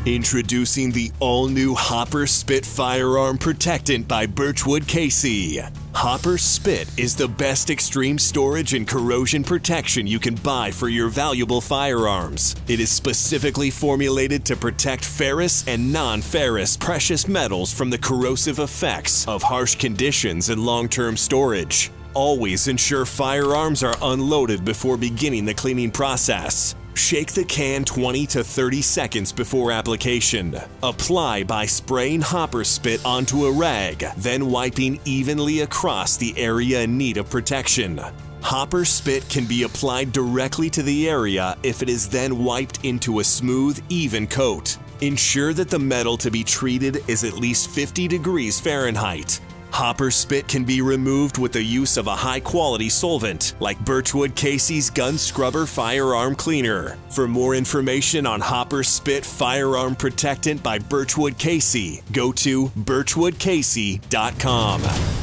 Introducing the all-new Hopper Spit Firearm Protectant by Birchwood KC. Hopper Spit is the best extreme storage and corrosion protection you can buy for your valuable firearms. It is specifically formulated to protect ferrous and non-ferrous precious metals from the corrosive effects of harsh conditions and long-term storage. Always ensure firearms are unloaded before beginning the cleaning process. Shake the can 20 to 30 seconds before application. Apply by spraying Hopper Spit onto a rag, then wiping evenly across the area in need of protection. Hopper Spit can be applied directly to the area if it is then wiped into a smooth, even coat. Ensure that the metal to be treated is at least 50 degrees Fahrenheit. Hopper Spit can be removed with the use of a high-quality solvent, like Birchwood KC's Gun Scrubber Firearm Cleaner. For more information on Hopper Spit Firearm Protectant by Birchwood KC, go to birchwoodkc.com.